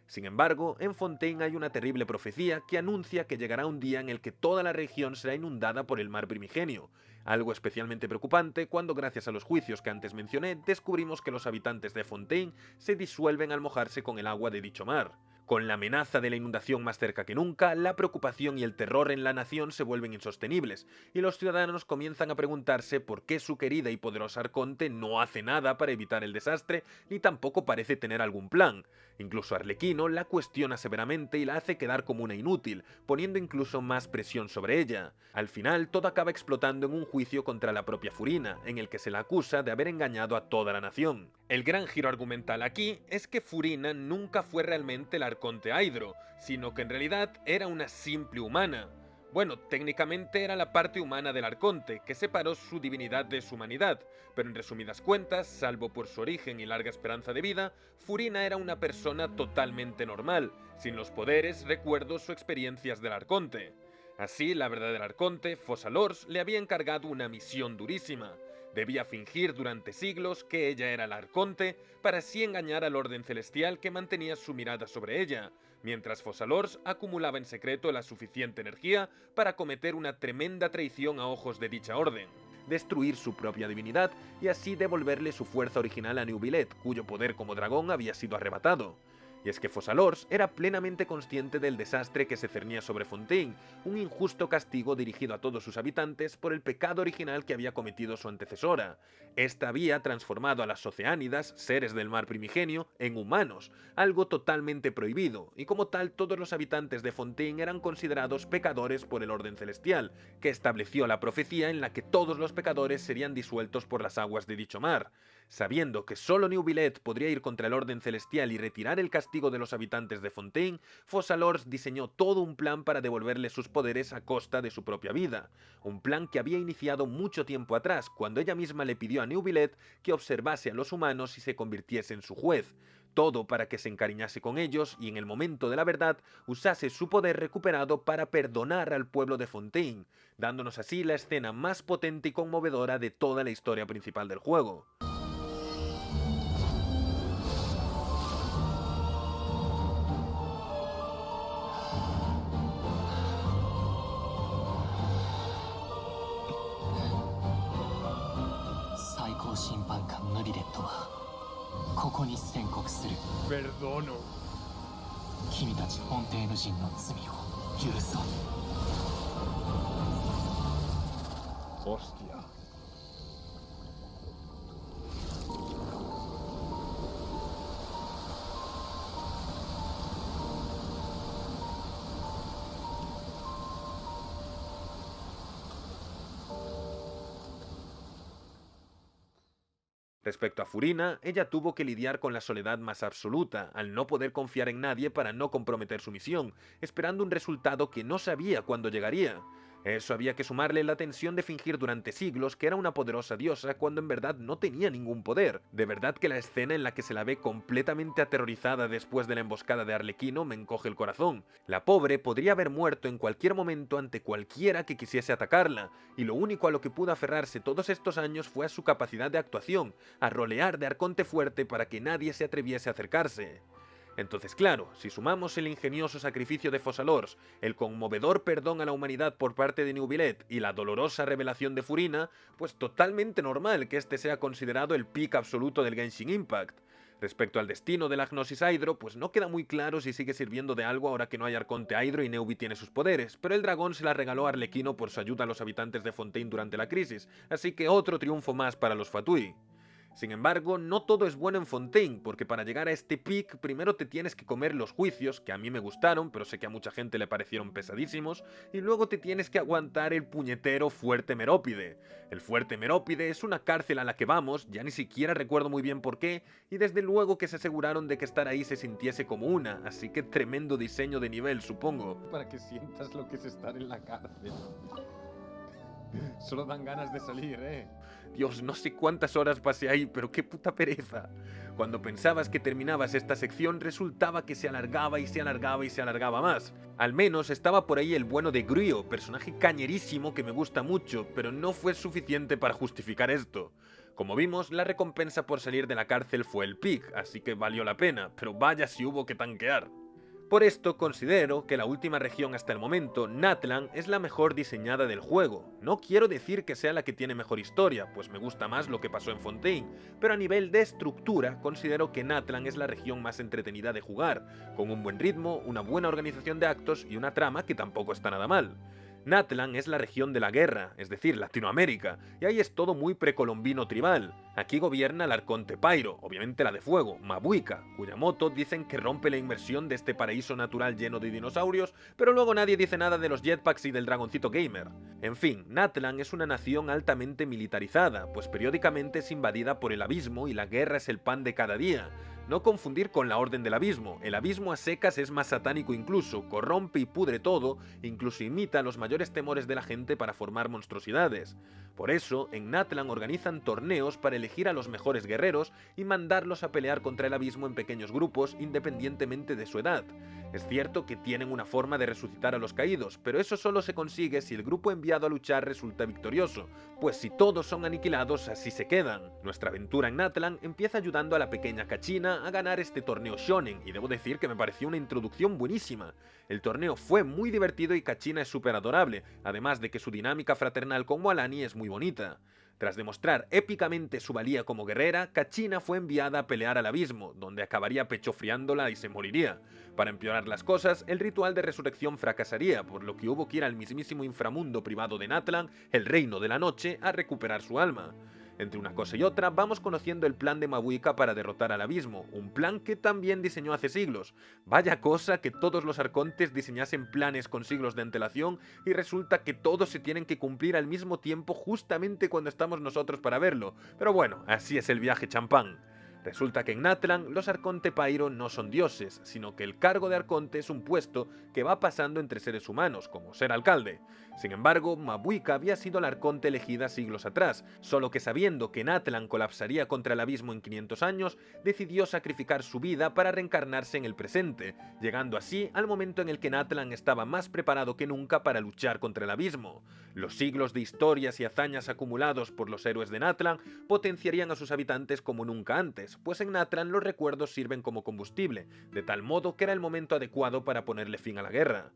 Sin embargo, en Fontaine hay una terrible profecía que anuncia que llegará un día en el que toda la región será inundada por el mar primigenio, algo especialmente preocupante cuando gracias a los juicios que antes mencioné descubrimos que los habitantes de Fontaine se disuelven al mojarse con el agua de dicho mar. Con la amenaza de la inundación más cerca que nunca, la preocupación y el terror en la nación se vuelven insostenibles, y los ciudadanos comienzan a preguntarse por qué su querida y poderosa arconte no hace nada para evitar el desastre, ni tampoco parece tener algún plan. Incluso Arlequino la cuestiona severamente y la hace quedar como una inútil, poniendo incluso más presión sobre ella. Al final, todo acaba explotando en un juicio contra la propia Furina, en el que se la acusa de haber engañado a toda la nación. El gran giro argumental aquí es que Furina nunca fue realmente la arconte Hydro, sino que en realidad era una simple humana. Bueno, técnicamente era la parte humana del arconte, que separó su divinidad de su humanidad, pero en resumidas cuentas, salvo por su origen y larga esperanza de vida, Furina era una persona totalmente normal, sin los poderes, recuerdos o experiencias del arconte. Así, la verdadera arconte, Focalors, le había encargado una misión durísima. Debía fingir durante siglos que ella era la arconte para así engañar al orden celestial que mantenía su mirada sobre ella, mientras Focalors acumulaba en secreto la suficiente energía para cometer una tremenda traición a ojos de dicha orden, destruir su propia divinidad y así devolverle su fuerza original a Neuvillette, cuyo poder como dragón había sido arrebatado. Y es que Focalors era plenamente consciente del desastre que se cernía sobre Fontaine, un injusto castigo dirigido a todos sus habitantes por el pecado original que había cometido su antecesora. Esta había transformado a las Oceánidas, seres del mar primigenio, en humanos, algo totalmente prohibido, y como tal todos los habitantes de Fontaine eran considerados pecadores por el orden celestial, que estableció la profecía en la que todos los pecadores serían disueltos por las aguas de dicho mar. Sabiendo que solo Neuvillette podría ir contra el orden celestial y retirar el castigo de los habitantes de Fontaine, Focalors diseñó todo un plan para devolverle sus poderes a costa de su propia vida. Un plan que había iniciado mucho tiempo atrás, cuando ella misma le pidió a Neuvillette que observase a los humanos y se convirtiese en su juez. Todo para que se encariñase con ellos y en el momento de la verdad usase su poder recuperado para perdonar al pueblo de Fontaine, dándonos así la escena más potente y conmovedora de toda la historia principal del juego. 最高審判官ヌビレットはここに宣告する。 Perdono. 君たちフォンテーヌ人の罪を許そう。 Hostia. Respecto a Furina, ella tuvo que lidiar con la soledad más absoluta, al no poder confiar en nadie para no comprometer su misión, esperando un resultado que no sabía cuándo llegaría. Eso había que sumarle la tensión de fingir durante siglos que era una poderosa diosa cuando en verdad no tenía ningún poder. De verdad que la escena en la que se la ve completamente aterrorizada después de la emboscada de Arlequino me encoge el corazón. La pobre podría haber muerto en cualquier momento ante cualquiera que quisiese atacarla, y lo único a lo que pudo aferrarse todos estos años fue a su capacidad de actuación, a rolear de arconte fuerte para que nadie se atreviese a acercarse. Entonces claro, si sumamos el ingenioso sacrificio de Focalors, el conmovedor perdón a la humanidad por parte de Neuvillette y la dolorosa revelación de Furina, pues totalmente normal que este sea considerado el pick absoluto del Genshin Impact. Respecto al destino de la Gnosis Hydro, pues no queda muy claro si sigue sirviendo de algo ahora que no hay arconte Hydro y Neuvi tiene sus poderes, pero el dragón se la regaló a Arlequino por su ayuda a los habitantes de Fontaine durante la crisis, así que otro triunfo más para los Fatui. Sin embargo, no todo es bueno en Fontaine, porque para llegar a este pick primero te tienes que comer los juicios, que a mí me gustaron, pero sé que a mucha gente le parecieron pesadísimos, y luego te tienes que aguantar el puñetero Fuerte Merópide. El Fuerte Merópide es una cárcel a la que vamos, ya ni siquiera recuerdo muy bien por qué, y desde luego que se aseguraron de que estar ahí se sintiese como una, así que tremendo diseño de nivel, supongo. Para que sientas lo que es estar en la cárcel. Solo dan ganas de salir, Dios, no sé cuántas horas pasé ahí, pero qué puta pereza. Cuando pensabas que terminabas esta sección, resultaba que se alargaba y se alargaba y se alargaba más. Al menos estaba por ahí el bueno de Gryo, personaje cañerísimo que me gusta mucho, pero no fue suficiente para justificar esto. Como vimos, la recompensa por salir de la cárcel fue el pick, así que valió la pena, pero vaya si hubo que tanquear. Por esto considero que la última región hasta el momento, Natlan, es la mejor diseñada del juego. No quiero decir que sea la que tiene mejor historia, pues me gusta más lo que pasó en Fontaine, pero a nivel de estructura considero que Natlan es la región más entretenida de jugar, con un buen ritmo, una buena organización de actos y una trama que tampoco está nada mal. Natlan es la región de la guerra, es decir, Latinoamérica, y ahí es todo muy precolombino tribal. Aquí gobierna el arconte Pyro, obviamente la de fuego, Mabuika, cuya moto dicen que rompe la inmersión de este paraíso natural lleno de dinosaurios, pero luego nadie dice nada de los jetpacks y del dragoncito gamer. En fin, Natlan es una nación altamente militarizada, pues periódicamente es invadida por el abismo y la guerra es el pan de cada día. No confundir con la Orden del Abismo, el abismo a secas es más satánico incluso, corrompe y pudre todo, incluso imita los mayores temores de la gente para formar monstruosidades. Por eso, en Natlan organizan torneos para elegir a los mejores guerreros y mandarlos a pelear contra el abismo en pequeños grupos independientemente de su edad. Es cierto que tienen una forma de resucitar a los caídos, pero eso solo se consigue si el grupo enviado a luchar resulta victorioso, pues si todos son aniquilados así se quedan. Nuestra aventura en Natlan empieza ayudando a la pequeña Kachina a ganar este torneo shonen, y debo decir que me pareció una introducción buenísima. El torneo fue muy divertido y Kachina es súper adorable, además de que su dinámica fraternal con Mualani es muy bonita. Tras demostrar épicamente su valía como guerrera, Kachina fue enviada a pelear al abismo, donde acabaría pechofriándola y se moriría. Para empeorar las cosas, el ritual de resurrección fracasaría, por lo que hubo que ir al mismísimo inframundo privado de Natlan, el reino de la noche, a recuperar su alma. Entre una cosa y otra, vamos conociendo el plan de Mabuika para derrotar al abismo, un plan que también diseñó hace siglos. Vaya cosa que todos los arcontes diseñasen planes con siglos de antelación y resulta que todos se tienen que cumplir al mismo tiempo justamente cuando estamos nosotros para verlo. Pero bueno, así es el viaje champán. Resulta que en Natlan los Arconte Pyro no son dioses, sino que el cargo de Arconte es un puesto que va pasando entre seres humanos, como ser alcalde. Sin embargo, Mabuika había sido la Arconte elegida siglos atrás, solo que sabiendo que Natlan colapsaría contra el abismo en 500 años, decidió sacrificar su vida para reencarnarse en el presente, llegando así al momento en el que Natlan estaba más preparado que nunca para luchar contra el abismo. Los siglos de historias y hazañas acumulados por los héroes de Natlan potenciarían a sus habitantes como nunca antes, pues en Natlan los recuerdos sirven como combustible, de tal modo que era el momento adecuado para ponerle fin a la guerra.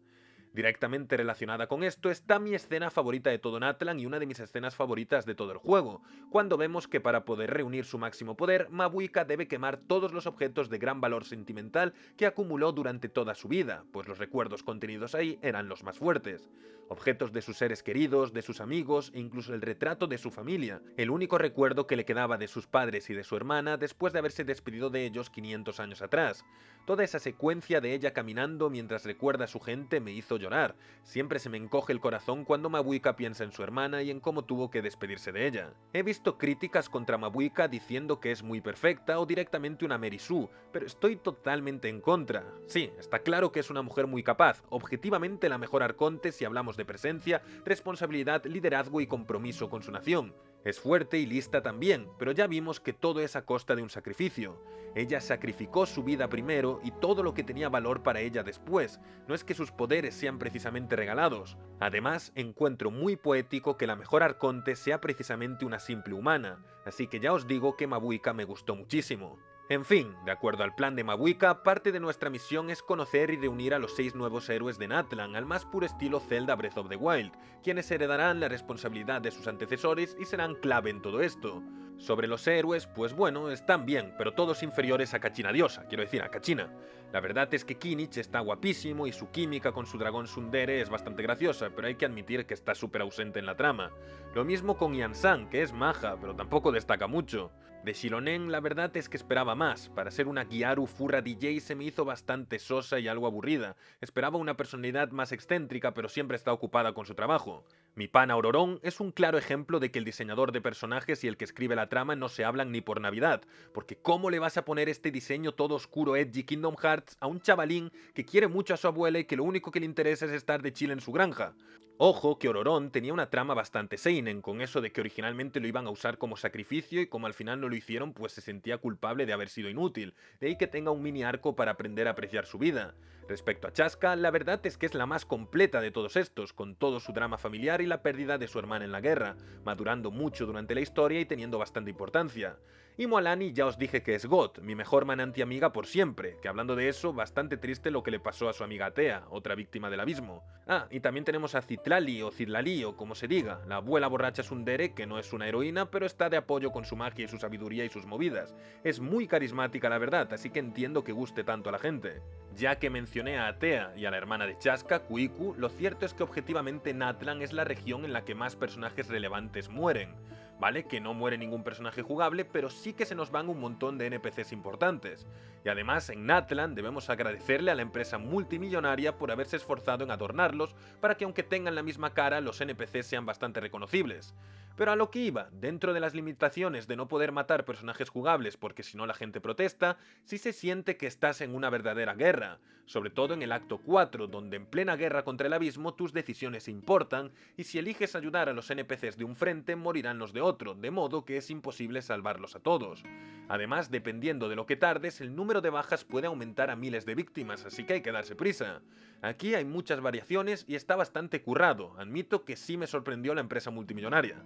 Directamente relacionada con esto está mi escena favorita de todo Natlan y una de mis escenas favoritas de todo el juego, cuando vemos que para poder reunir su máximo poder, Mabuika debe quemar todos los objetos de gran valor sentimental que acumuló durante toda su vida, pues los recuerdos contenidos ahí eran los más fuertes. Objetos de sus seres queridos, de sus amigos e incluso el retrato de su familia, el único recuerdo que le quedaba de sus padres y de su hermana después de haberse despedido de ellos 500 años atrás. Toda esa secuencia de ella caminando mientras recuerda a su gente me hizo llorar. Siempre se me encoge el corazón cuando Mabuika piensa en su hermana y en cómo tuvo que despedirse de ella. He visto críticas contra Mabuika diciendo que es muy perfecta o directamente una Mary Sue, pero estoy totalmente en contra. Sí, está claro que es una mujer muy capaz, objetivamente la mejor arconte si hablamos de presencia, responsabilidad, liderazgo y compromiso con su nación. Es fuerte y lista también, pero ya vimos que todo es a costa de un sacrificio. Ella sacrificó su vida primero y todo lo que tenía valor para ella después. No es que sus poderes sean precisamente regalados. Además, encuentro muy poético que la mejor arconte sea precisamente una simple humana, así que ya os digo que Mabuika me gustó muchísimo. En fin, de acuerdo al plan de Mabuika, parte de nuestra misión es conocer y reunir a los 6 nuevos héroes de Natlan, al más puro estilo Zelda Breath of the Wild, quienes heredarán la responsabilidad de sus antecesores y serán clave en todo esto. Sobre los héroes, pues bueno, están bien, pero todos inferiores a Kachina Diosa, quiero decir, a Kachina. La verdad es que Kinich está guapísimo y su química con su dragón Sundere es bastante graciosa, pero hay que admitir que está súper ausente en la trama. Lo mismo con Yansan, que es maja, pero tampoco destaca mucho. De Shironen la verdad es que esperaba más, para ser una Gyaru Furra DJ se me hizo bastante sosa y algo aburrida, esperaba una personalidad más excéntrica pero siempre está ocupada con su trabajo. Mi pana Ororón es un claro ejemplo de que el diseñador de personajes y el que escribe la trama no se hablan ni por Navidad, porque ¿cómo le vas a poner este diseño todo oscuro edgy Kingdom Hearts a un chavalín que quiere mucho a su abuela y que lo único que le interesa es estar de chill en su granja? Ojo que Ororón tenía una trama bastante seinen, con eso de que originalmente lo iban a usar como sacrificio y como al final no lo hicieron, pues se sentía culpable de haber sido inútil, de ahí que tenga un mini arco para aprender a apreciar su vida. Respecto a Chaska, la verdad es que es la más completa de todos estos, con todo su drama familiar y la pérdida de su hermana en la guerra, madurando mucho durante la historia y teniendo bastante importancia. Y Moalani ya os dije que es God, mi mejor mananti amiga por siempre, que hablando de eso, bastante triste lo que le pasó a su amiga Atea, otra víctima del abismo. Ah, y también tenemos a Citlali o Citlali o como se diga, la abuela borracha Sundere, que no es una heroína, pero está de apoyo con su magia y su sabiduría y sus movidas. Es muy carismática la verdad, así que entiendo que guste tanto a la gente. Ya que mencioné a Atea y a la hermana de Chaska, Kuiku, lo cierto es que objetivamente Natlan es la región en la que más personajes relevantes mueren. ¿Vale? Que no muere ningún personaje jugable, pero sí que se nos van un montón de NPCs importantes. Y además, en Natlan debemos agradecerle a la empresa multimillonaria por haberse esforzado en adornarlos para que aunque tengan la misma cara, los NPCs sean bastante reconocibles. Pero a lo que iba, dentro de las limitaciones de no poder matar personajes jugables porque si no la gente protesta, sí se siente que estás en una verdadera guerra, sobre todo en el acto 4, donde en plena guerra contra el abismo tus decisiones importan, y si eliges ayudar a los NPCs de un frente, morirán los de otro, de modo que es imposible salvarlos a todos. Además, dependiendo de lo que tardes, el número de bajas puede aumentar a miles de víctimas, así que hay que darse prisa. Aquí hay muchas variaciones y está bastante currado, admito que sí me sorprendió la empresa multimillonaria.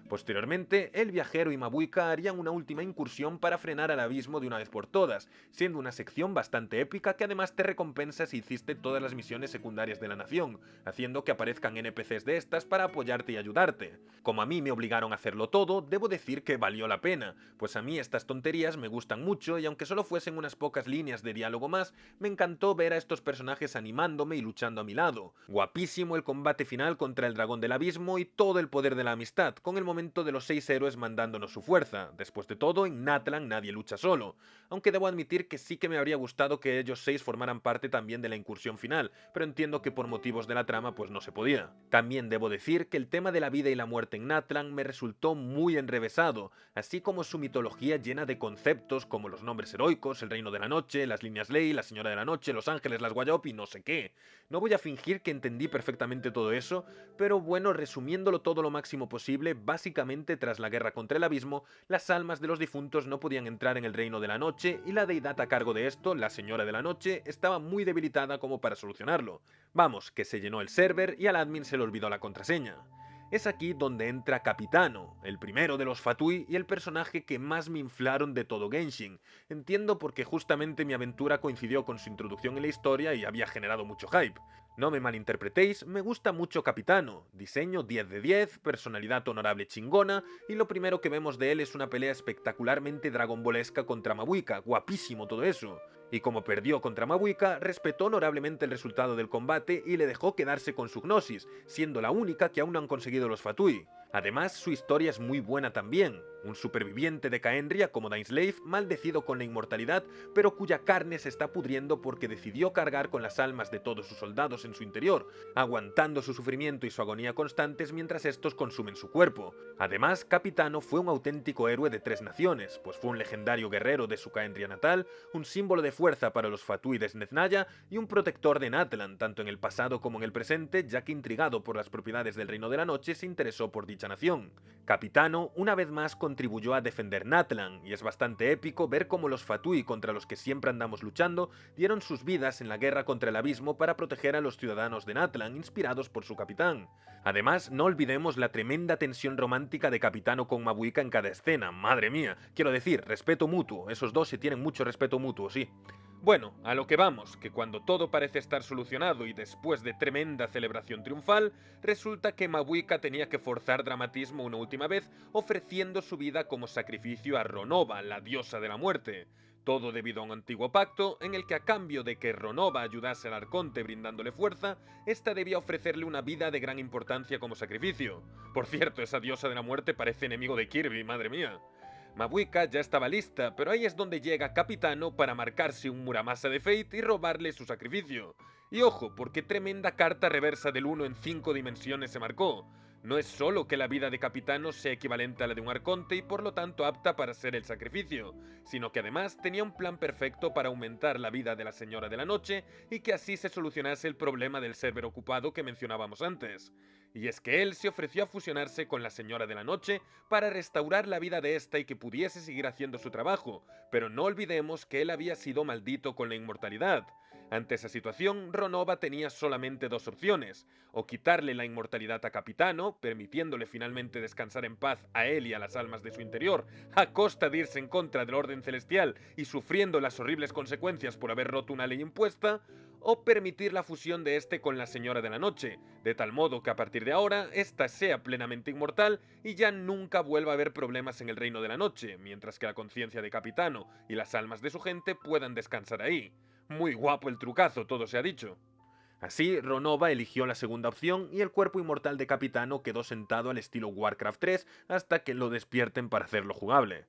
Posteriormente, el viajero y Mabuika harían una última incursión para frenar al abismo de una vez por todas, siendo una sección bastante épica que además te recompensa si hiciste todas las misiones secundarias de la nación, haciendo que aparezcan NPCs de estas para apoyarte y ayudarte. Como a mí me obligaron a hacerlo todo, debo decir que valió la pena, pues a mí estas tonterías me gustan mucho y aunque solo fuesen unas pocas líneas de diálogo más, me encantó ver a estos personajes animándome y luchando a mi lado. Guapísimo el combate final contra el dragón del abismo y todo el poder de la amistad, con el momento de los 6 héroes mandándonos su fuerza. Después de todo, en Natlan nadie lucha solo, aunque debo admitir que sí que me habría gustado que ellos 6 formaran parte también de la incursión final, pero entiendo que por motivos de la trama pues no se podía. También debo decir que el tema de la vida y la muerte en Natlan me resultó muy enrevesado, así como su mitología llena de conceptos como los nombres heroicos, el reino de la noche, las líneas ley, la señora de la noche, los ángeles, las guayop y no sé qué. No voy a fingir que entendí perfectamente todo eso, pero bueno, resumiéndolo todo lo máximo posible, básicamente tras la guerra contra el abismo, las almas de los difuntos no podían entrar en el reino de la noche y la deidad a cargo de esto, la señora de la noche, estaba muy debilitada como para solucionarlo. Vamos, que se llenó el server y al admin se le olvidó la contraseña. Es aquí donde entra Capitano, el primero de los Fatui y el personaje que más me inflaron de todo Genshin. Entiendo porque justamente mi aventura coincidió con su introducción en la historia y había generado mucho hype. No me malinterpretéis, me gusta mucho Capitano, diseño 10 de 10, personalidad honorable chingona, y lo primero que vemos de él es una pelea espectacularmente dragonbolesca contra Mabuika, guapísimo todo eso. Y como perdió contra Mabuika, respetó honorablemente el resultado del combate y le dejó quedarse con su Gnosis, siendo la única que aún no han conseguido los Fatui. Además, su historia es muy buena también. Un superviviente de Caendria como Dainsleif, maldecido con la inmortalidad, pero cuya carne se está pudriendo porque decidió cargar con las almas de todos sus soldados en su interior, aguantando su sufrimiento y su agonía constantes mientras estos consumen su cuerpo. Además, Capitano fue un auténtico héroe de 3 naciones, pues fue un legendario guerrero de su Caendria natal, un símbolo de fuerza para los Fatui de Snezhnaya y un protector de Natlan, tanto en el pasado como en el presente, ya que intrigado por las propiedades del Reino de la Noche se interesó por dicha nación. Capitano, una vez más, contribuyó a defender Natlan, y es bastante épico ver cómo los Fatui contra los que siempre andamos luchando dieron sus vidas en la guerra contra el abismo para proteger a los ciudadanos de Natlan, inspirados por su capitán. Además, no olvidemos la tremenda tensión romántica de Capitano con Mabuika en cada escena, madre mía, quiero decir, respeto mutuo, esos dos se tienen mucho respeto mutuo, sí. Bueno, a lo que vamos, que cuando todo parece estar solucionado y después de tremenda celebración triunfal, resulta que Mabuika tenía que forzar dramatismo una última vez, ofreciendo su vida como sacrificio a Ronova, la diosa de la muerte. Todo debido a un antiguo pacto en el que a cambio de que Ronova ayudase al arconte brindándole fuerza, ésta debía ofrecerle una vida de gran importancia como sacrificio. Por cierto, esa diosa de la muerte parece enemigo de Kirby, madre mía. Mabuika ya estaba lista, pero ahí es donde llega Capitano para marcarse un Muramasa de Fate y robarle su sacrificio. Y ojo, porque tremenda carta reversa del 1 en 5 dimensiones se marcó. No es solo que la vida de Capitano sea equivalente a la de un arconte y por lo tanto apta para ser el sacrificio, sino que además tenía un plan perfecto para aumentar la vida de la Señora de la Noche y que así se solucionase el problema del server ocupado que mencionábamos antes. y es que él se ofreció a fusionarse con la Señora de la Noche para restaurar la vida de esta y que pudiese seguir haciendo su trabajo, pero no olvidemos que él había sido maldito con la inmortalidad. Ante esa situación, Ronova tenía solamente dos opciones: o quitarle la inmortalidad a Capitano, permitiéndole finalmente descansar en paz a él y a las almas de su interior, a costa de irse en contra del orden celestial y sufriendo las horribles consecuencias por haber roto una ley impuesta, o permitir la fusión de este con la Señora de la Noche, de tal modo que a partir de ahora, ésta sea plenamente inmortal y ya nunca vuelva a haber problemas en el Reino de la Noche, mientras que la conciencia de Capitano y las almas de su gente puedan descansar ahí. Muy guapo el trucazo, todo se ha dicho. Así, Ronova eligió la segunda opción y el cuerpo inmortal de Capitano quedó sentado al estilo Warcraft 3 hasta que lo despierten para hacerlo jugable.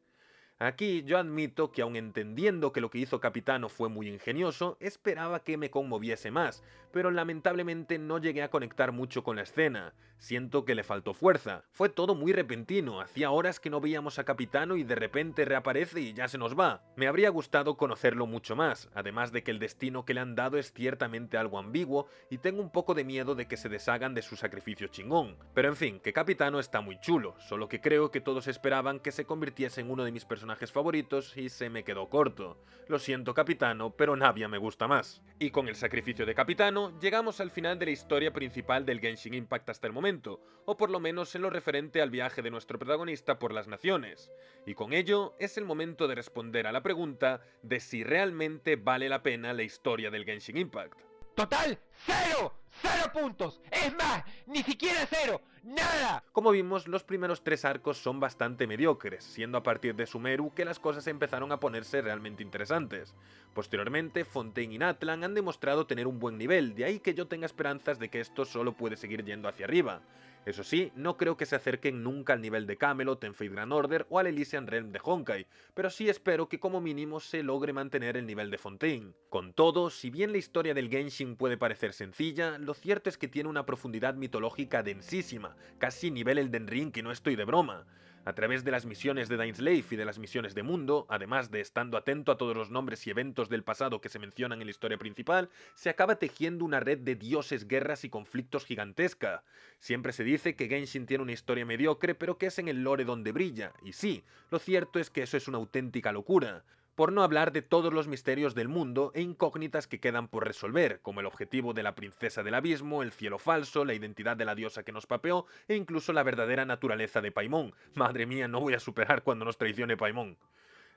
Aquí yo admito que aun entendiendo que lo que hizo Capitano fue muy ingenioso, esperaba que me conmoviese más, pero lamentablemente no llegué a conectar mucho con la escena. Siento que le faltó fuerza. Fue todo muy repentino, hacía horas que no veíamos a Capitano y de repente reaparece y ya se nos va. Me habría gustado conocerlo mucho más, además de que el destino que le han dado es ciertamente algo ambiguo y tengo un poco de miedo de que se deshagan de su sacrificio chingón. Pero en fin, que Capitano está muy chulo, solo que creo que todos esperaban que se convirtiese en uno de mis personajes favoritos y se me quedó corto. Lo siento, Capitano, pero Navia me gusta más. Y con el sacrificio de Capitano, llegamos al final de la historia principal del Genshin Impact hasta el momento, o por lo menos en lo referente al viaje de nuestro protagonista por las naciones. Y con ello es el momento de responder a la pregunta de si realmente vale la pena la historia del Genshin Impact. ¡Total! ¡Cero! ¡Cero puntos! ¡Es más! ¡Ni siquiera cero! ¡Nada! Como vimos, los primeros 3 arcos son bastante mediocres, siendo a partir de Sumeru que las cosas empezaron a ponerse realmente interesantes. Posteriormente, Fontaine y Natlan han demostrado tener un buen nivel, de ahí que yo tenga esperanzas de que esto solo puede seguir yendo hacia arriba. Eso sí, no creo que se acerquen nunca al nivel de Camelot en Fate Grand Order o al Elysian Realm de Honkai, pero sí espero que como mínimo se logre mantener el nivel de Fontaine. Con todo, si bien la historia del Genshin puede parecer sencilla, lo cierto es que tiene una profundidad mitológica densísima, casi nivel Elden Ring, que no estoy de broma. A través de las misiones de Dainsleif y de las misiones de mundo, además de estando atento a todos los nombres y eventos del pasado que se mencionan en la historia principal, se acaba tejiendo una red de dioses, guerras y conflictos gigantesca. Siempre se dice que Genshin tiene una historia mediocre, pero que es en el lore donde brilla, y sí, lo cierto es que eso es una auténtica locura. Por no hablar de todos los misterios del mundo e incógnitas que quedan por resolver, como el objetivo de la princesa del abismo, el cielo falso, la identidad de la diosa que nos papeó e incluso la verdadera naturaleza de Paimon. Madre mía, no voy a superar cuando nos traicione Paimon.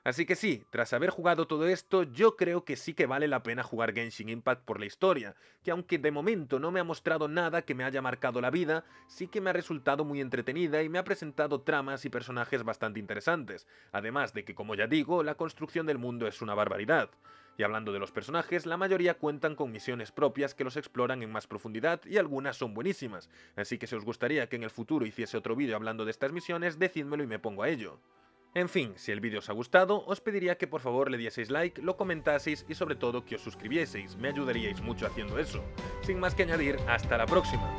Así que sí, tras haber jugado todo esto, yo creo que sí que vale la pena jugar Genshin Impact por la historia, que aunque de momento no me ha mostrado nada que me haya marcado la vida, sí que me ha resultado muy entretenida y me ha presentado tramas y personajes bastante interesantes, además de que, como ya digo, la construcción del mundo es una barbaridad. Y hablando de los personajes, la mayoría cuentan con misiones propias que los exploran en más profundidad y algunas son buenísimas, así que si os gustaría que en el futuro hiciese otro vídeo hablando de estas misiones, decídmelo y me pongo a ello. En fin, si el vídeo os ha gustado, os pediría que por favor le dieseis like, lo comentaseis y sobre todo que os suscribieseis, me ayudaríais mucho haciendo eso. Sin más que añadir, hasta la próxima.